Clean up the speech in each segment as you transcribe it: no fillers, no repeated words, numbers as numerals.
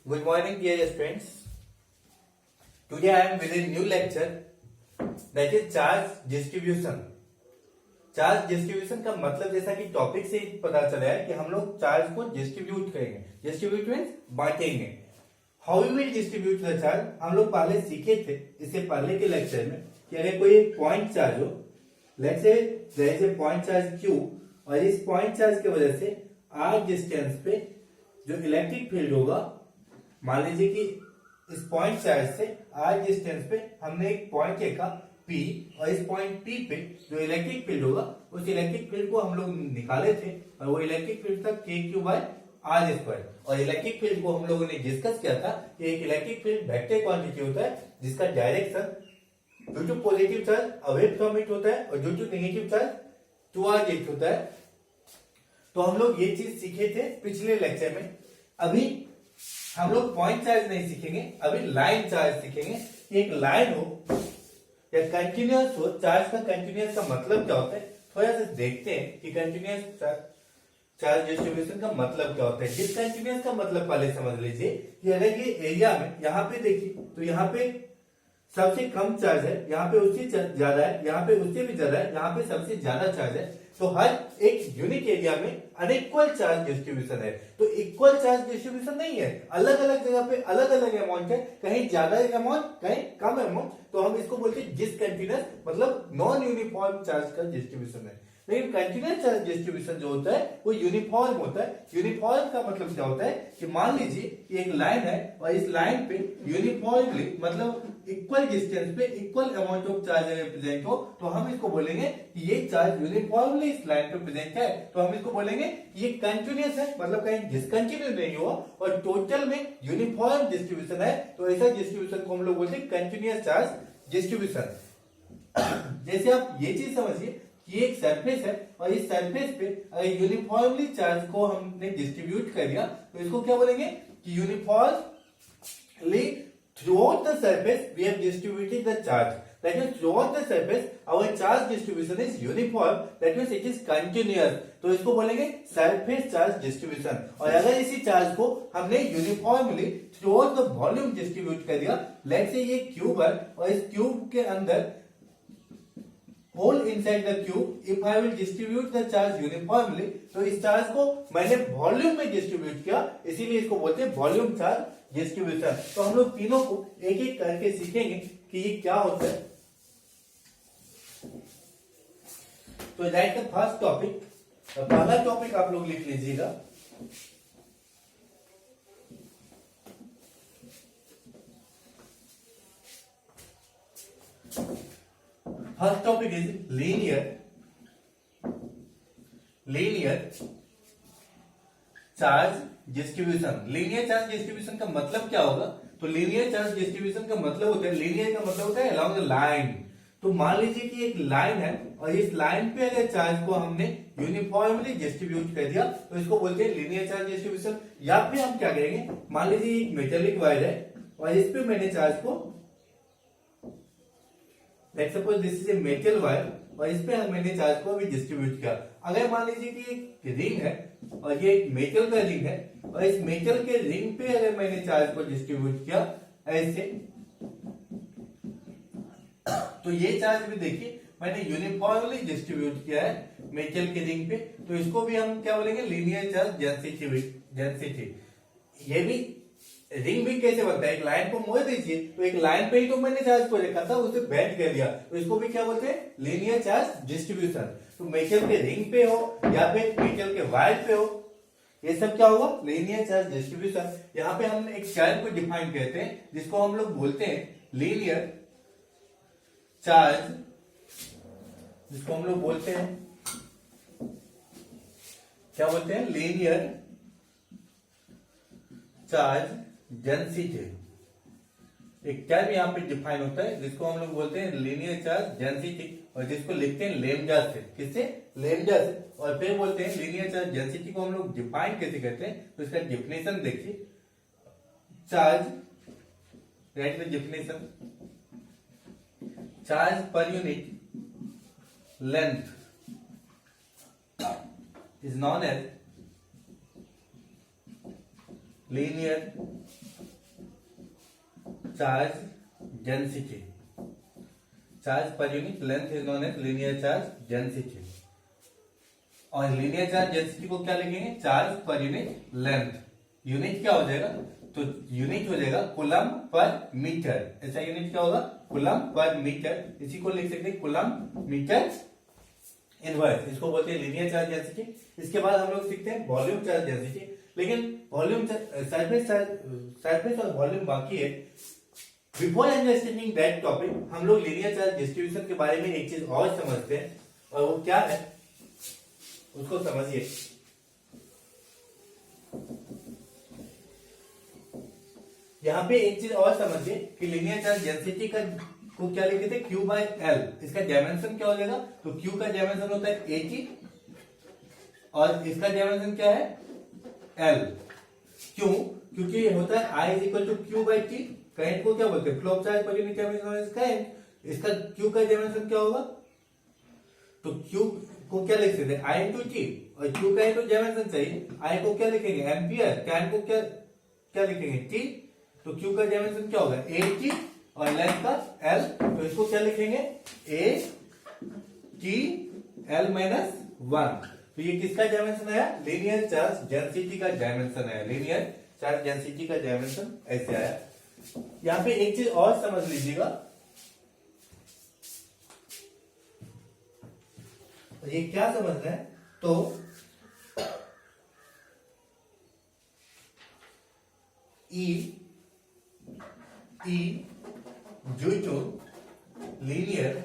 Good morning, dear students. Today I am with a new lecture that is charge distribution. Charge distribution का मतलब जैसा कि topic से पता चला है कि हम लोग चार्ज को डिस्ट्रीब्यूट करेंगे. डिस्ट्रीब्यूट मीन्स बांटेंगे. How we will distribute the charge हम लोग पहले सीखे थे इससे पहले के लेक्चर में कि अगर कोई पॉइंट चार्ज हो, let's say there is a point charge Q और इस पॉइंट चार्ज की वजह से r डिस्टेंस पे जो इलेक्ट्रिक फील्ड होगा, मान लीजिए कि इस पॉइंट चार्ज से r डिस्टेंस पे हमने एक पॉइंट लिखा P और इस पॉइंट P पे जो इलेक्ट्रिक फील्ड होगा उस इलेक्ट्रिक फील्ड को हम लोग निकाले थे और वो इलेक्ट्रिक फील्ड था KQ/r². और इलेक्ट्रिक फील्ड को हम लोगों ने डिस्कस किया था कि एक इलेक्ट्रिक फील्ड वेक्टर क्वांटिटी होता है जिसका direction due to positive charge away from it होता है और due to negative charge toward it होता है. तो हम लोग ये चीज सीखे थे पिछले लेक्चर में. अभी हम लोग पॉइंट चार्ज नहीं सीखेंगे, अभी लाइन चार्ज सीखेंगे. एक लाइन हो या कंटिन्यूअस हो, चार्ज का कंटिन्यूअस का मतलब क्या होता है थोड़ा सा देखते हैं कि कंटिन्यूअस चार्ज डिस्ट्रीब्यूशन का मतलब क्या होता है. डिसकंटिन्यूअस का मतलब पहले समझ लीजिए कि अगर ये एरिया में यहाँ पे देखिए तो यहाँ पे सबसे कम चार्ज है, यहाँ पे उससे ज्यादा है, यहाँ पे उससे भी ज्यादा है, यहाँ पे सबसे ज्यादा चार्ज है. तो हर एक यूनिक एरिया में अनइक्वल चार्ज डिस्ट्रीब्यूशन है. तो इक्वल चार्ज डिस्ट्रीब्यूशन नहीं है, अलग अलग जगह पे अलग अलग अमाउंट है, कहीं ज्यादा अमाउंट कहीं कम अमाउंट. तो हम इसको बोलते हैं डिसकंटिन्यूअस, मतलब नॉन यूनिफॉर्म चार्ज का डिस्ट्रीब्यूशन है. लेकिन कंटिन्यूअस चार्ज डिस्ट्रीब्यूशन जो होता है वो यूनिफॉर्म होता है. यूनिफॉर्म का मतलब क्या होता है कि मान लीजिए कि एक लाइन है और इस लाइन पे यूनिफॉर्मली मतलब इक्वल डिस्टेंस पे equal amount of charge present हो तो हम इसको बोलेंगे कि ये चार्ज यूनिफॉर्मली इस लाइन पे प्रेजेंट है. तो हम इसको बोलेंगे कि ये कंटिन्यूअस है, मतलब कहीं डिसकंटिन्यू नहीं हुआ और टोटल में यूनिफॉर्म डिस्ट्रीब्यूशन है. तो ऐसा डिस्ट्रीब्यूशन को हम लोग बोलते हैं कंटिन्यूअस चार्ज डिस्ट्रीब्यूशन. जैसे आप ये चीज समझिए कि एक सरफेस है और इस सरफेस पे अगर यूनिफॉर्मली चार्ज को हमने डिस्ट्रीब्यूट कर दिया तो इसको क्या बोलेंगे कि uniformly throughout the surface we have distributed the charge. That means throughout the surface our charge distribution is uniform. That means it is continuous. तो इसको बोलेंगे सरफेस चार्ज डिस्ट्रीब्यूशन. और अगर इसी चार्ज को हमने uniformly throughout the volume distribute कर दिया, लेट्स से ये क्यूब है और इस क्यूब के अंदर whole inside the cube, if I will distribute the charge uniformly, तो इस चार्ज को मैंने वॉल्यूम में डिस्ट्रीब्यूट किया, इसीलिए इसको बोलते हैं वॉल्यूम चार्ज डिस्ट्रीब्यूशन. तो हम लोग तीनों को एक एक करके सीखेंगे कि ये क्या होता है. तो दैट द फर्स्ट टॉपिक. पहला टॉपिक आप लोग लिख लीजिएगा. First topic is linear charge distribution. Linear charge distribution का मतलब क्या होगा? तो लीनियर चार्ज डिस्ट्रीब्यूशन का मतलब होता है, लीनियर का मतलब होता है अलोंग द लाइन. तो मान लीजिए कि एक लाइन है और इस लाइन पे अगर चार्ज को हमने यूनिफॉर्मली डिस्ट्रीब्यूट कर दिया तो इसको बोलते हैं लीनियर चार्ज डिस्ट्रीब्यूशन. या फिर हम क्या करेंगे, मान लीजिए एक मेटेलिक वायर है और इस पे मैंने चार्ज को, let's suppose this is a metal wire और इस पे मैंने चार्ज को अभी डिस्ट्रीब्यूट किया. अगर मान लीजिए कि एक रिंग है और ये एक मेटल का रिंग है और इस मेटल के रिंग पे अगर मैंने चार्ज को डिस्ट्रीब्यूट किया ऐसे, तो ये चार्ज भी देखिए मैंने यूनिफॉर्मली डिस्ट्रीब्यूट किया है मेटल के रिंग पे. तो इसको भी हम क्या बोलेंगे, लीनियर चार्ज डेंसिटी. ये भी रिंग भी कैसे बनता है, एक लाइन को मोड़ दीजिए तो एक लाइन पे ही तो मैंने चार्ज को रखा था, उसे बेंड कर दिया, तो इसको भी क्या बोलते हैं, लीनियर चार्ज डिस्ट्रीब्यूशन. तो मेटल के रिंग पे हो या फिर मेटल के वायर पे हो, ये सब क्या होगा, लीनियर चार्ज डिस्ट्रीब्यूशन. यहाँ पे हम एक टर्म को डिफाइन करते हैं जिसको हम लोग बोलते हैं लीनियर चार्ज, जिसको हम लोग बोलते हैं क्या बोलते हैं, लीनियर चार्ज डेंसिटी. एक टर्म यहाँ पे डिफाइन होता है जिसको हम लोग बोलते हैं लीनियर चार्ज डेंसिटी और जिसको लिखते हैं लैम्डा से. किससे, लैम्डा से. और फिर बोलते हैं लीनियर चार्ज डेंसिटी को हम लोग डिफाइन कैसे करते हैं, तो इसका डेफिनेशन देखिए. Charge, right the definition, charge per unit length is known as linear charge density, charge per unit length is known as linear charge density. और लीनियर चार्ज डेंसिटी को क्या लिखेंगे, charge per unit length. Unit क्या हो जाएगा, तो unit हो जाएगा कूलम पर मीटर। ऐसा यूनिट क्या होगा, कूलम पर मीटर। इसी को लिख सकते हैं कूलम मीटर इनवर्स, इसको बोलते हैं लीनियर चार्ज डेंसिटी। इसके बाद हम लोग सीखते हैं वॉल्यूम चार्ज डेंसिटी, लेकिन वॉल्यूम सरफेस और वॉल्यूम बाकी है। बिफोर अंडरस्टैंडिंग दैट टॉपिक हम लोग लीनियर चार्ज डिस्ट्रीब्यूशन के बारे में एक चीज और समझते हैं, और वो क्या है उसको समझिए। यहाँ पे एक चीज और समझिए कि लीनियर चार्ज डेंसिटी का को क्या लिखे थे, Q बाय L। इसका डायमेंशन क्या हो जाएगा, तो Q का डायमेंशन होता है 80 और इसका डायमेंशन क्या है L। क्यों, क्योंकि ये होता है I is equal to Q by T. Current को क्या बोलते हैं, flow of charge per unit current. इसका Q का डायमेंशन क्या होगा, तो Q को क्या लिख सकते हैं, I इंटू टी, और Q का तो डायमेंशन चाहिए, I को क्या लिखेंगे एम्पियर, करंट को क्या लिखेंगे टी, तो Q का डायमेंशन क्या होगा 80 और लेंथ का L, तो इसको क्या लिखेंगे A T L माइनस 1। तो ये किसका डायमेंशन आया, लीनियर चार्ज डेंसिटी का डायमेंशन है। लीनियर चार्ज डेंसिटी का डायमेंशन ऐसे आया। यहां पे एक चीज और समझ लीजिएगा, ये क्या समझना है, तो due to linear,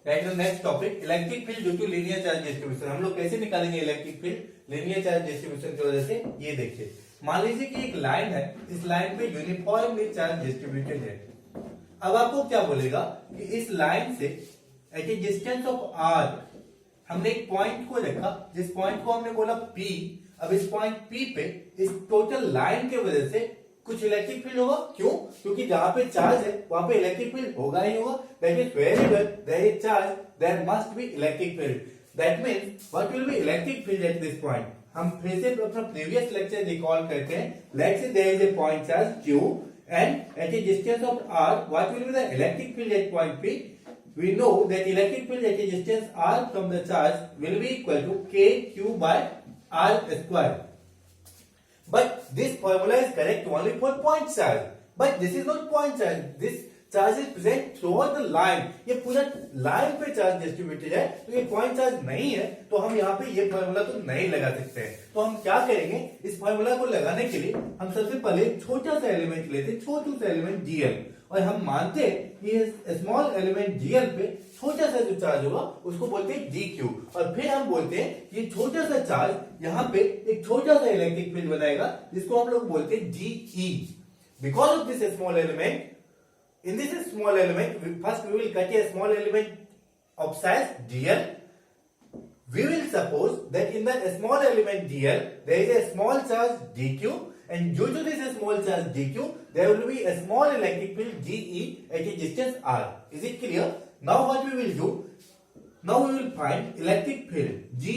next topic electric field due to linear charge distribution. हम लोग कैसे निकालेंगे electric field linear charge distribution की वजह से, ये देखिए। मान लीजिए कि एक लाइन है, इस लाइन पे यूनिफॉर्मली चार्ज डिस्ट्रीब्यूटेड है। अब आपको क्या बोलेगा कि इस लाइन से at a distance of r हमने एक पॉइंट को रखा, जिस पॉइंट को हमने बोला P। अब इस पॉइंट P पे इस टोटल लाइन के वजह से कुछ इलेक्ट्रिक फील्ड होगा। क्यों, क्योंकि जहां पे चार्ज है वहां पे इलेक्ट्रिक फील्ड होगा ही होगा। That is variable, there is charge, there must be electric field. That means what will be electric field at this point. हम फिर से अपना प्रीवियस लेक्चर रिकॉल करते हैं। Let's say there is a point charge Q and at a distance of r, what will be the electric field at point P? We know that electric field at a distance r from the charge will be equal to kq by r square. But this formula is correct only for point charge. But this is not point charge. This charge is present throughout the line. ये पूरा line पे charge distributed है, तो ये point charge नहीं है, तो हम यहाँ पे ये फॉर्मूला तो नहीं लगा सकते हैं। तो हम क्या करेंगे, इस फॉर्मूला को लगाने के लिए हम सबसे पहले छोटा सा एलिमेंट लेते, छोटू सा एलिमेंट dl, और हम मानते ये स्मॉल एलिमेंट dl पे छोटा सा जो चार्ज होगा उसको बोलते हैं dq। और फिर हम बोलते हैं ये छोटा सा चार्ज यहाँ पे एक छोटा सा इलेक्ट्रिक फील्ड बनाएगा, जिसको हम लोग बोलते हैं de। Because of this small element, in this small element, first we will cut a small element of size dl. We will suppose that in the small element dl there is a small charge dq, and due to this small charge dq there will be a small electric field de at a distance r. Is it clear? Now what we will do, now we will find electric field ge।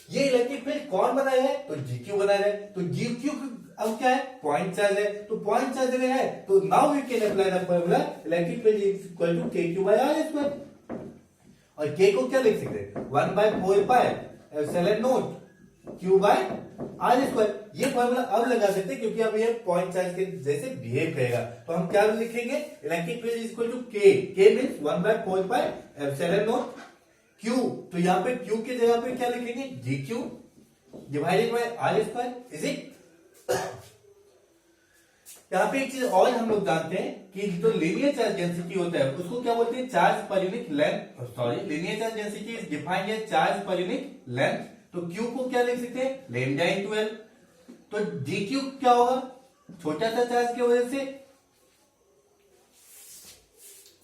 ये electric field कौन बनाया है, तो GQ बनाया है। तो GQ अब क्या है, पॉइंट चार्ज है, तो पॉइंट चार्ज अगर है तो now we can apply the formula electric field is equal to kq by r square. और k को क्या लिख सकते हैं, 1/4 pi epsilon naught q by r square. ये फॉर्मूला अब लगा सकते हैं क्योंकि अब ये पॉइंट चार्ज के जैसे बिहेव करेगा। तो हम क्या लिखेंगे, electric field is equal to k means 1/4 pi epsilon naught Q। तो यहाँ पे Q की जगह पे क्या लिखेंगे, GQ divided by R square. Is it? यहाँ पे एक चीज और हम लोग जानते हैं कि जो लीनियर चार्ज डेंसिटी होता है उसको क्या बोलते हैं, charge per unit length. Sorry, linear charge density is defined as charge per unit length. तो Q को क्या लिख सकते हैं, लैम्डा इनटू L। तो GQ क्या होगा, छोटा सा चार्ज की वजह से,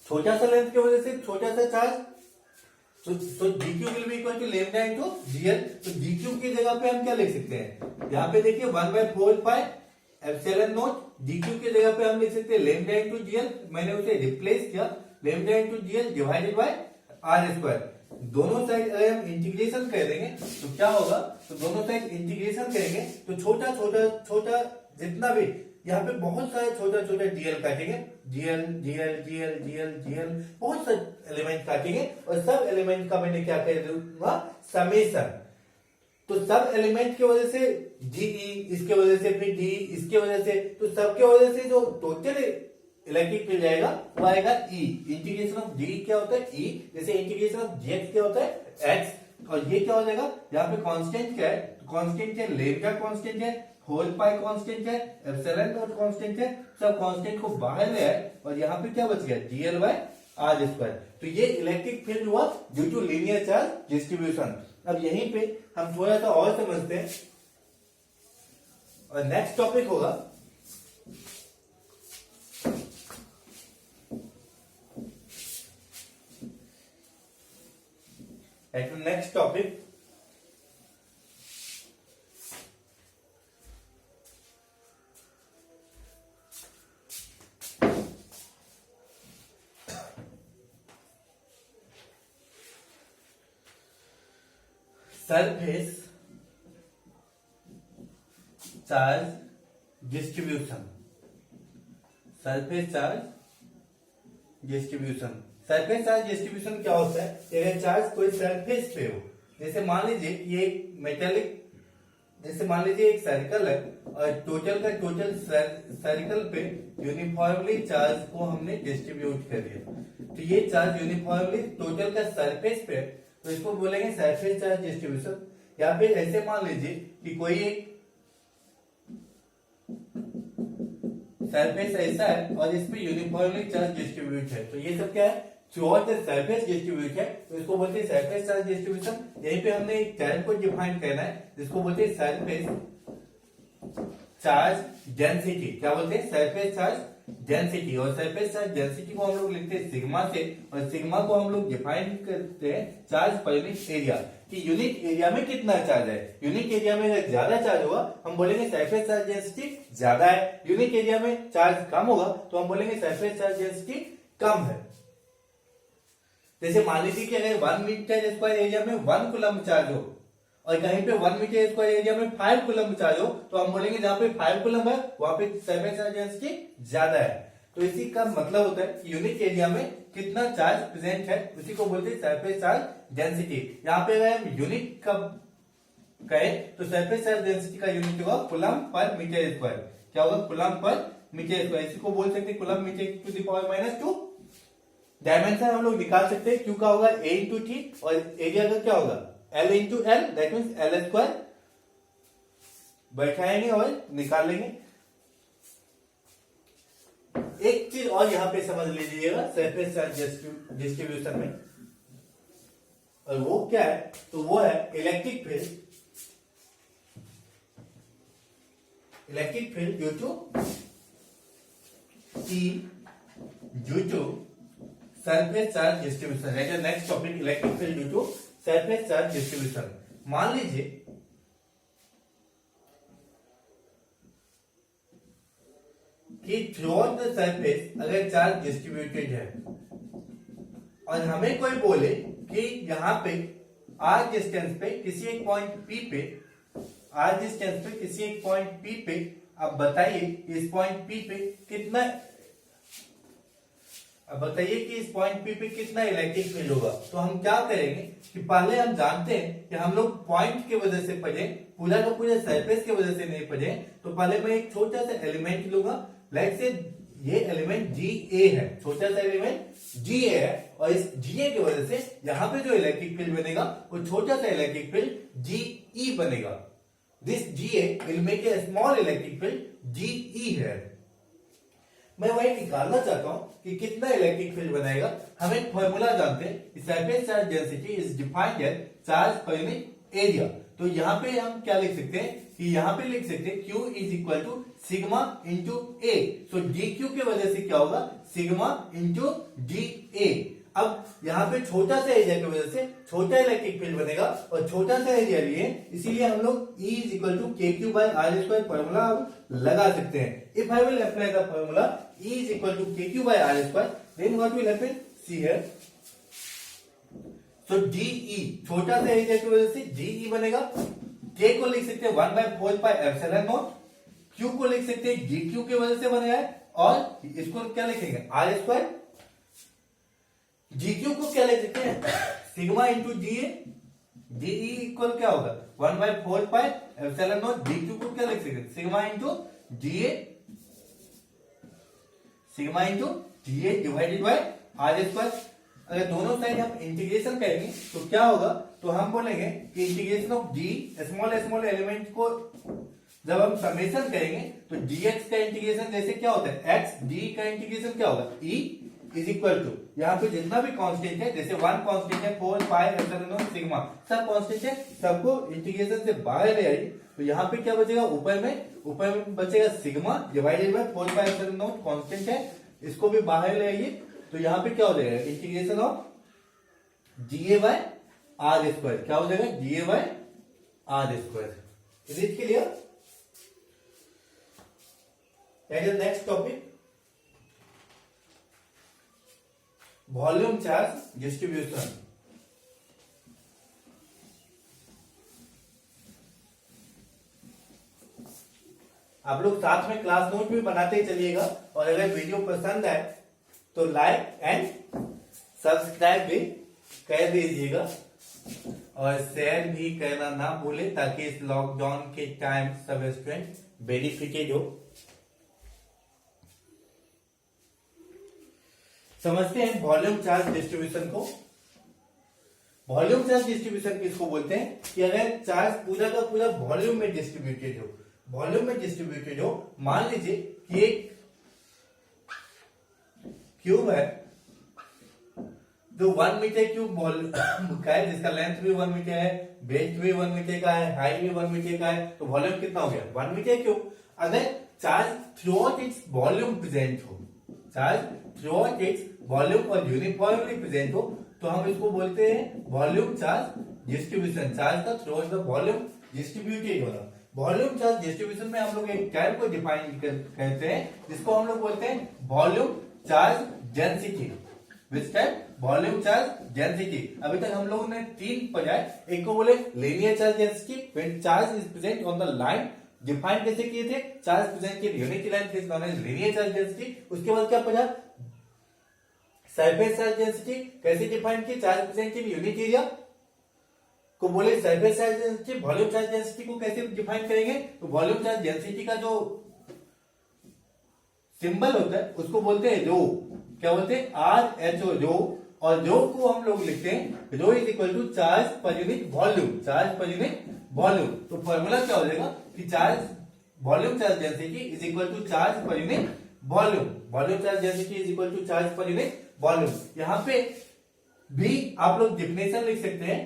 छोटा सा लेंथ की वजह से छोटा सा चार्ज, तो GQ will be equal to lambda into GL। तो GQ की जगह पे हम क्या लिख सकते हैं, यहाँ पे देखिए 1/4 पाई एप्सिलॉन नॉट। GQ की जगह पे हम लिख सकते हैं लैम्डा इनटू GL। मैंने उसे रिप्लेस किया, lambda into GL divided by R square. दोनों साइड अगर हम इंटीग्रेशन कर देंगे तो क्या होगा, तो दोनों साइड इंटीग्रेशन करेंगे तो छोटा छोटा छोटा जितना भी यहाँ पे बहुत सारे छोटा छोटा डीएल काटेंगे, DL DL DL DL DL बहुत सारे एलिमेंट काटेंगे और सब एलिमेंट का मैंने क्या कर दूंगा, समेशन। तो सब एलिमेंट की वजह से डीई, इसके वजह से फिर डी, इसके वजह से, तो सबके वजह से जो टोटल इलेक्ट्रिक फील्ड जाएगा वो आएगा ई। इंटीग्रेशन ऑफ डी क्या होता है, ई। जैसे इंटीग्रेशन ऑफ जेड क्या होता है, एक्स। और ये क्या हो जाएगा, यहाँ पे कांस्टेंट क्या है, कांस्टेंट है लैम्डा, कांस्टेंट है होल पाई, कांस्टेंट है एप्सिलॉन नॉट, कांस्टेंट है। सब कांस्टेंट को बाहर ले आए और यहाँ पे क्या बच गया, डीएल बाय आर स्क्वायर। तो ये इलेक्ट्रिक फील्ड हुआ due to linear charge distribution. अब यहीं पे हम थोड़ा सा और समझते हैं और नेक्स्ट टॉपिक होगा next topic surface charge distribution. Surface charge distribution, surface charge distribution क्या होता है, अगर चार्ज कोई सरफेस पे हो, जैसे मान लीजिए ये एक मेटेलिक, जैसे मान लीजिए एक सर्कल है और टोटल का टोटल सर्कल पे यूनिफॉर्मली चार्ज को हमने डिस्ट्रीब्यूट कर दिया, तो ये चार्ज यूनिफॉर्मली टोटल का सरफेस पे, तो इसको बोलेंगे सरफेस चार्ज डिस्ट्रीब्यूशन। या फिर ऐसे मान लीजिए कि कोई एक सरफेस ऐसा है और इस पे यूनिफॉर्मली चार्ज डिस्ट्रीब्यूट है, तो ये सब क्या है, थ्रूआउट द सरफेस डिस्ट्रीब्यूट है, तो इसको बोलते हैं सरफेस चार्ज डिस्ट्रीब्यूशन। यहीं पे हमने एक टर्म को डिफाइन करना है जिसको बोलते हैं सरफेस चार्ज डेंसिटी। क्या बोलते हैं, सरफेस चार्ज डेंसिटी। और सरफेस चार्ज डेंसिटी को हम लोग लिखते हैं सिग्मा से, और सिग्मा को हम लोग डिफाइन करते हैं चार्ज पर यूनिट एरिया, कि यूनिट एरिया में कितना चार्ज है। यूनिट एरिया में अगर ज्यादा चार्ज होगा हम बोलेंगे सरफेस चार्ज डेंसिटी ज्यादा है, यूनिट एरिया में चार्ज कम होगा तो हम बोलेंगे सरफेस चार्ज डेंसिटी कम है। जैसे मान लीजिए कि अगर 1 मीटर स्क्वायर एरिया में 1 कूलम चार्ज हो और कहीं पे 1 मीटर स्क्वायर एरिया में 5 कूलम चार्ज हो, तो हम बोलेंगे जहां पे 5 कूलम है वहां पे सरफेस चार्ज डेंसिटी ज्यादा है। तो इसी का मतलब होता है कि यूनिट एरिया में कितना चार्ज प्रेजेंट है उसी को बोलते हैं सरफेस चार्ज डेंसिटी। यहाँ पे अगर हम यूनिट का कहे तो सरफेस चार्ज डेंसिटी का यूनिट होगा कूलम पर मीटर स्क्वायर। क्या होगा, कूलम पर मीटर स्क्वायर। इसी को बोल सकते हैं coulomb metre to the power -2। Dimension हम लोग निकाल सकते हैं, क्यू का होगा a इंटू टी और एरिया का क्या होगा L into L, that means L square. बैठाएंगे और निकाल लेंगे। एक चीज और यहां पे समझ लीजिएगा सरफेस चार्ज डिस्ट्रीब्यूशन में, और वो क्या है, तो वो है electric field. Electric field due to E due to surface charge distribution. Next topic electric field due to surface charge distribution. मान लीजिए कि थ्रूआउट द सरफेस अगर चार्ज डिस्ट्रीब्यूटेड है और हमें कोई बोले कि यहां पे आर डिस्टेंस पे किसी एक पॉइंट P पे, आर डिस्टेंस पे किसी एक पॉइंट P पे आप बताइए इस पॉइंट P पे कितना, अब बताइए कि इस पॉइंट P पे कितना इलेक्ट्रिक फील्ड होगा। तो हम क्या करेंगे कि पहले हम जानते हैं कि हम लोग पॉइंट की वजह से पढ़े, पूरा का पूरा सरफेस की वजह से नहीं पढ़े। तो पहले मैं एक छोटा सा एलिमेंट लूंगा, लाइक से ये एलिमेंट GA है, छोटा सा एलिमेंट GA है, और इस GA की वजह से यहां पे जो इलेक्ट्रिक फील्ड बनेगा वो छोटा सा इलेक्ट्रिक फील्ड GE बनेगा। This GA will make a small electric field GE है। मैं वही निकालना चाहता हूं कि कितना इलेक्ट्रिक फील्ड बनाएगा। हम एक फॉर्मूला जानते हैं, surface charge density is defined as charge per unit area. तो यहाँ पे हम क्या लिख सकते हैं कि यहाँ पे लिख सकते हैं Q is equal to sigma into A. So D Q की वजह से क्या होगा, सिग्मा इंटू डी ए। अब यहाँ पे छोटा सा एरिया की वजह से छोटा इलेक्ट्रिक फील्ड बनेगा, और छोटा सा एरिया लिए इसीलिए हम लोग E is equal to K Q by R square formula लगा सकते हैं। If I will apply the formula E is equal to KQ by R square, then what will happen? See here. तो DE छोटा सा area की वजह से DE बनेगा। के को लिख सकते हैं 1/4πε0। क्यू को लिख सकते हैं डी क्यू की वजह से बनेगा और इसको क्या लिखेंगे R²। जी क्यू को क्या लिख सकते हैं sigma into D A. D E equal क्या होगा 1/4πε0। डी क्यू को क्या लिख सकते हैं sigma into D A. Sigma into D A divided by R²। अगर दोनों साइड हम इंटीग्रेशन करेंगे तो क्या होगा, तो हम बोलेंगे कि integration of D small element को जब हम समेशन करेंगे तो dx का इंटीग्रेशन जैसे क्या होता है x, d का इंटीग्रेशन क्या होगा e इज इक्वल टू यहाँ पे जितना भी कांस्टेंट है, जैसे 1 कांस्टेंट है 4πε0 सिग्मा, सब कांस्टेंट है, सबको इंटीग्रेशन से बाहर ले आइए तो यहाँ पे क्या बचेगा ऊपर में बचेगा सिग्मा डिवाइडेड बाय 4πε0 कांस्टेंट है, इसको भी बाहर ले आइए तो यहाँ पे क्या हो जाएगा integration of dA by R²। क्या हो जाएगा dA by R²। Is it clear? Next topic volume charge distribution. आप लोग साथ में क्लास नोट भी बनाते चलिएगा और अगर वीडियो पसंद आए तो लाइक एंड सब्सक्राइब भी कर दीजिएगा और शेयर भी करना ना भूले ताकि इस लॉकडाउन के टाइम सब स्टूडेंट बेनिफिटेड हो। समझते हैं वॉल्यूम चार्ज डिस्ट्रीब्यूशन को। वॉल्यूम चार्ज डिस्ट्रीब्यूशन किसको बोलते हैं कि अगर चार्ज पूरा का पूरा वॉल्यूम में डिस्ट्रीब्यूटेड हो, वॉल्यूम में डिस्ट्रीब्यूटेड हो, मान लीजिए कि एक क्यूब है जो 1 मीटर क्यूब वॉल्यूम का है, जिसका लेंथ भी 1 मीटर है, ब्रेथ भी 1 मीटर का है, हाइट भी 1 मीटर का है, तो वॉल्यूम कितना हो गया 1 मीटर क्यूब। अगर charge throughout its volume present हो, charge throughout its volume और यूनिट वॉल्यूम प्रेजेंट हो तो हम इसको बोलते हैं वॉल्यूम चार्ज डिस्ट्रीब्यूशन। चार्ज का throughout the volume distributed होना। वॉल्यूम चार्ज डिस्ट्रीब्यूशन में हम लोग एक टर्म को डिफाइन करते हैं जिसको हम लोग बोलते हैं volume charge density. Which type? Volume charge density. अभी तक हम लोगों ने 3 पढ़ा है। एक को बोले linear charge density, when charge is present on the line. Define कैसे किए थे? Charge present in unit length is known as linear charge density. उसके बाद क्या पढ़ा? सरफेस चार्ज डेंसिटी कैसे डिफाइन की? Charge present in unit area को बोले surface charge density. Volume charge density को कैसे डिफाइन करेंगे? तो वॉल्यूम चार्ज डेंसिटी का जो सिंबल होता है उसको बोलते हैं रो। क्या बोलते हैं? RHO, रो। और रो को हम लोग लिखते हैं rho is equal to charge per unit volume. Charge per unit volume. तो फॉर्मूला क्या हो जाएगा कि charge volume charge density is equal to charge per unit volume. Volume charge density is equal to charge per unit volume. यहाँ पे भी आप लोग डिफिनेशन लिख सकते हैं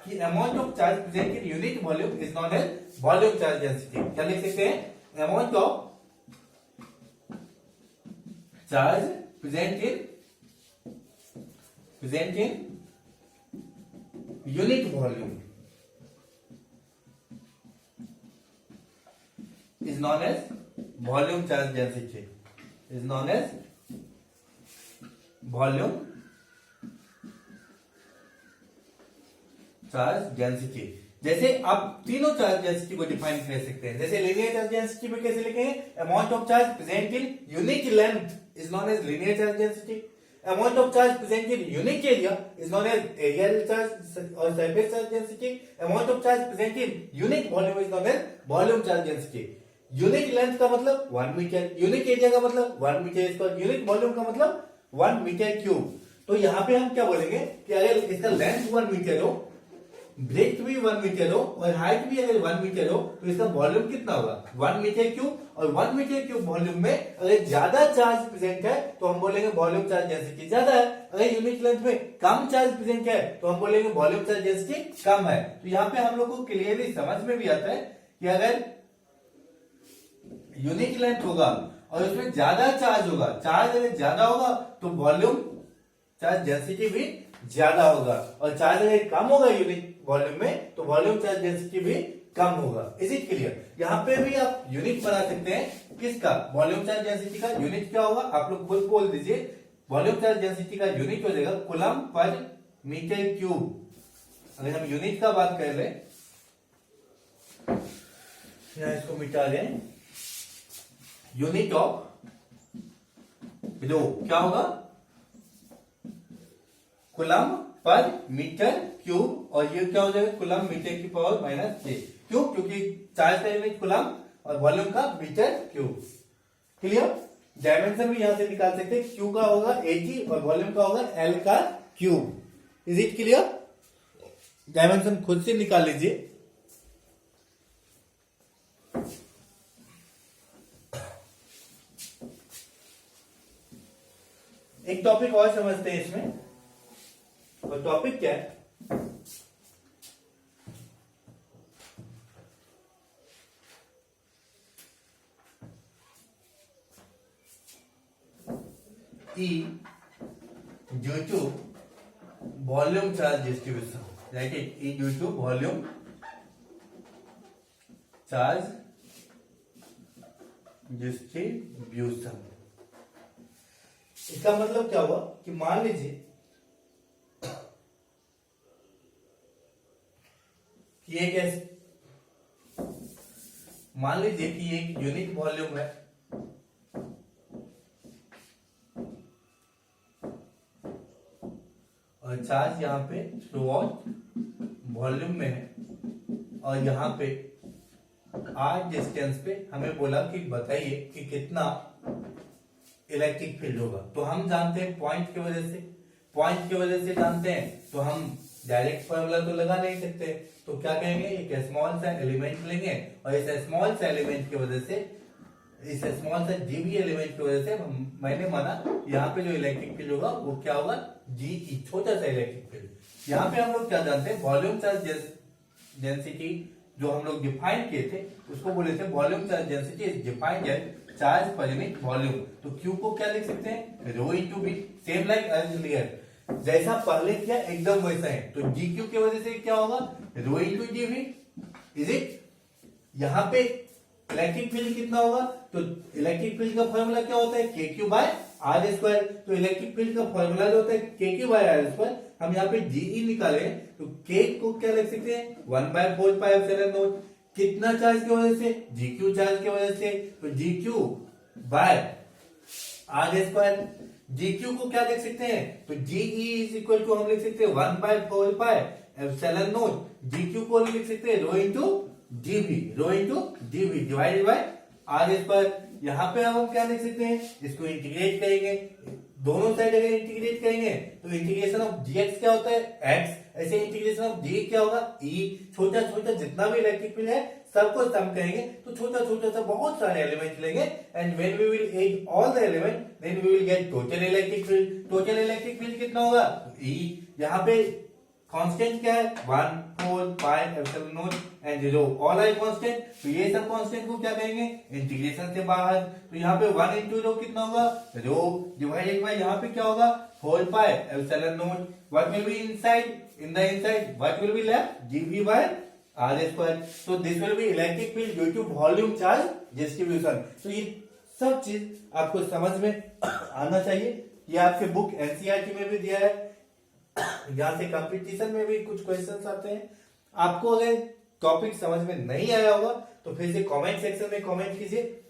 कि amount of charge present in unit volume is known as volume charge density. क्या लिख सकते हैं? Amount of charge present in unit volume is known as volume charge density. Is known as volume charge density. जैसे आप तीनों charge density को define कर सकते हैं। जैसे लीनियर चार्ज डेंसिटी में कैसे लिखेंगे? Amount of charge present in unit length is known as linear charge density. Amount of charge present in unit area is known as areal charge और surface charge density. Amount of charge present in unit volume is known as volume charge density. Unit length का मतलब 1 metre, unit area का मतलब 1 metre square, unit volume का मतलब 1 metre cube. तो यहाँ पे हम क्या बोलेंगे कि अगर इसका लेंथ 1 मीटर हो, ब्रेथ भी 1 मीटर हो और हाइट भी अगर 1 मीटर हो तो इसका वॉल्यूम कितना होगा 1 मीटर क्यूब। और 1 मीटर क्यूब वॉल्यूम में अगर ज्यादा चार्ज प्रेजेंट है तो हम बोलेंगे वॉल्यूम चार्ज डेंसिटी ज्यादा है। अगर यूनिट लेंथ में कम चार्ज प्रेजेंट है तो हम बोलेंगे वॉल्यूम चार्ज डेंसिटी कम है। तो यहाँ पे हम लोग को क्लियरली समझ में भी आता है कि अगर यूनिट लेंथ होगा और उसमें ज्यादा चार्ज होगा, चार्ज अगर ज्यादा होगा तो वॉल्यूम चार्ज डेंसिटी भी ज्यादा होगा, और चार्ज अगर कम होगा यूनिट वॉल्यूम में तो वॉल्यूम चार्ज डेंसिटी भी कम होगा। Is it clear? यहाँ पे भी आप यूनिट बना सकते हैं किसका? वॉल्यूम चार्ज डेंसिटी का। यूनिट क्या होगा आप लोग खुद बोल दीजिए। वॉल्यूम चार्ज डेंसिटी का यूनिट हो जाएगा कूलम पर मीटर क्यूब। अगर हम यूनिट का बात कर ले, यहां इसको मिटा दें, यूनिट ऑफ रो क्या होगा, कूलम पर मीटर क्यूब, और ये क्या हो जाएगा, कूलम मीटर की पावर -6। क्यों? क्योंकि चार्ज का यूनिट कूलम और वॉल्यूम का मीटर क्यूब। क्लियर? डायमेंशन भी यहां से निकाल सकते हैं, क्यू का होगा AG और वॉल्यूम का होगा L का cube. Is it clear? Dimension खुद से निकाल लीजिए। एक टॉपिक और समझते हैं इसमें, और टॉपिक क्या है, E due to volume charge distribution, right it, E due to volume charge distribution. इसका मतलब क्या हुआ कि मान लीजिए कि मान लीजिए कि एक यूनिट वॉल्यूम है, और चार्ज यहाँ पे थ्रू आउट वॉल्यूम में है, और यहाँ पे r डिस्टेंस पे हमें बोला कि बताइए कि कितना इलेक्ट्रिक फील्ड होगा। तो हम जानते हैं पॉइंट की वजह से जानते हैं, तो हम डायरेक्ट फॉर्मूला तो लगा नहीं सकते, तो क्या कहेंगे, एक स्मॉल सा एलिमेंट लेंगे, और इस स्मॉल सा एलिमेंट की वजह से, इस स्मॉल सा जीबी एलिमेंट की वजह से मैंने माना यहाँ पे जो इलेक्ट्रिक फील्ड होगा वो क्या होगा, जीई, छोटा सा इलेक्ट्रिक फील्ड। यहाँ पे हम लोग क्या जानते हैं, वॉल्यूम चार्ज डेंसिटी जो हम लोग डिफाइन किए थे उसको बोले थे volume charge density is defined as charge per unit volume. तो क्यू को क्या लिख सकते हैं, rho into B, same like earlier, जैसा पहले किया एकदम वैसा है। तो जी क्यू की वजह से क्या होगा, rho into D V, is it. यहाँ पे इलेक्ट्रिक फील्ड कितना होगा, तो इलेक्ट्रिक फील्ड का फॉर्मूला क्या होता है, के क्यू बाय आर स्क्वायर। तो इलेक्ट्रिक फील्ड का फॉर्मूला जो होता है के क्यू बाय आर स्क्वायर, हम यहाँ पे जीई निकाले, तो के को क्या लिख सकते हैं, 1/4πε0। कितना चार्ज की वजह से, जी क्यू चार्ज की वजह से, तो G Q by R square. G Q को क्या लिख सकते हैं, तो जीई इज इक्वल टू हम लिख सकते हैं 1/4πε0। जी क्यू को लिख सकते हैं rho into DV divided by R square. यहाँ पे हम क्या लिख सकते हैं, इसको इंटीग्रेट करेंगे, दोनों साइड अगर इंटीग्रेट करेंगे तो इंटीग्रेशन ऑफ जीएक्स क्या होता है, एक्स, ऐसे इंटीग्रेशन ऑफ जी क्या होगा, ई। छोटा छोटा जितना भी इलेक्ट्रिक फील्ड है सबको सम करेंगे, तो छोटा छोटा सा बहुत सारे एलिमेंट लेंगे, and when we will add all the element then we will get total electric field. Total electric field कितना होगा, ई। यहाँ पे कांस्टेंट क्या है, 1/4πε0 एंड 0, ऑल आर कांस्टेंट। तो ये सब कांस्टेंट को क्या कहेंगे, इंटीग्रेशन से बाहर। तो यहाँ पे 1 इंटू रो कितना होगा, रो डिवाइडेड बाय यहाँ पे क्या होगा, 4πε0। What will be inside, in the inside what will be left, GV by R square. तो this will be electric field due to volume charge distribution. तो ये सब चीज आपको समझ में आना चाहिए। ये आपके बुक एनसीईआरटी में भी दिया है, यहां से कंपटीशन में भी कुछ क्वेश्चंस आते हैं। आपको अगर टॉपिक समझ में नहीं आया होगा तो फिर से कमेंट सेक्शन में कमेंट कीजिए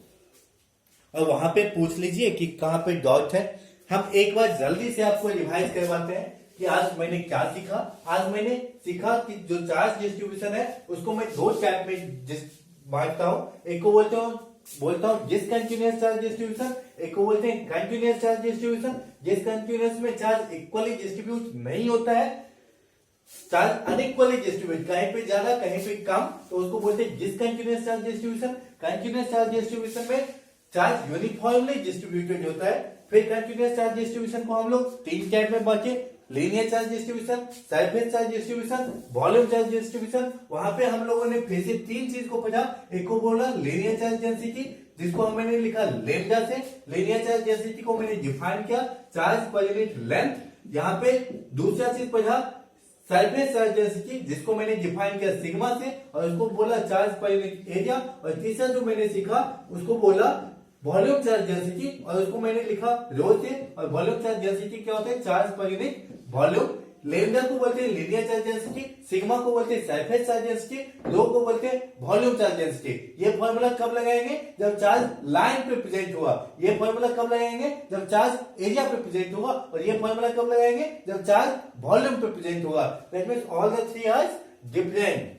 और वहां पे पूछ लीजिए कि कहां पे डाउट है। हम एक बार जल्दी से आपको रिवाइज करवाते हैं कि आज मैंने क्या सीखा। आज मैंने सीखा कि जो चार्ज डिस्ट्रीब्यूशन है उसको मैं दो टाइप में बांटता हूं। एक को बोलता हूं डिसकंटिन्यूअस चार्ज डिस्ट्रीब्यूशन, एक को बोलते हैं कंटिन्यूअस चार्ज डिस्ट्रीब्यूशन। डिसकंटिन्यूअस में चार्ज इक्वली डिस्ट्रीब्यूट नहीं होता है, चार्ज अनइक्वली डिस्ट्रीब्यूट, कहीं पे ज्यादा कहीं पे कम, तो उसको बोलते हैं discontinuous charge distribution. Continuous charge distribution में चार्ज यूनिफॉर्मली डिस्ट्रीब्यूटेड होता है। फिर कंटिन्यूअस चार्ज डिस्ट्रीब्यूशन को हम लोग तीन टाइप में बांटे, linear charge distribution, surface charge distribution, volume charge distribution. वहां पे हम लोगों ने फिर से तीन चीज को पढ़ा। एक को बोला लीनियर चार्ज डेंसिटी, जिसको मैंने लिखा लैम्डा से। लीनियर चार्ज डेंसिटी को मैंने डिफाइन किया चार्ज पर यूनिट लेंथ। यहाँ पे दूसरा चीज पढ़ा सरफेस चार्ज डेंसिटी, जिसको मैंने डिफाइन किया सिग्मा से, और उसको बोला चार्ज पर यूनिट एरिया। और तीसरा जो मैंने सीखा उसको बोला वॉल्यूम चार्ज डेंसिटी, और उसको मैंने लिखा रो से। और वॉल्यूम चार्ज डेंसिटी क्या होता है, charge per unit volume lambda को बोलते हैं लीनियर चार्ज डेंसिटी, सिग्मा को बोलते हैं सरफेस चार्ज डेंसिटी, लो को बोलते हैं वॉल्यूम चार्ज डेंसिटी। ये फॉर्मूला कब लगाएंगे? जब चार्ज लाइन पे प्रेजेंट हुआ। ये फॉर्मूला कब लगाएंगे? जब चार्ज एरिया पे प्रेजेंट हुआ। और ये फॉर्मूला कब लगाएंगे? जब चार्ज वॉल्यूम पे प्रेजेंट हुआ। That means all the three are different.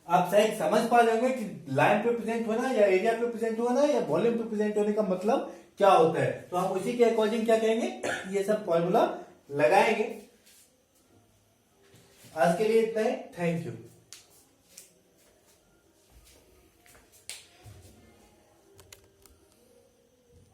आप शायद समझ पा रहे होंगे कि लाइन पे प्रेजेंट होना या एरिया पे प्रेजेंट होना या वॉल्यूम पे प्रेजेंट होने का मतलब क्या होता है। तो हम उसी के अकॉर्डिंग क्या कहेंगे, ये सब फॉर्मूला लगाएंगे। आज के लिए इतना ही। Thank you.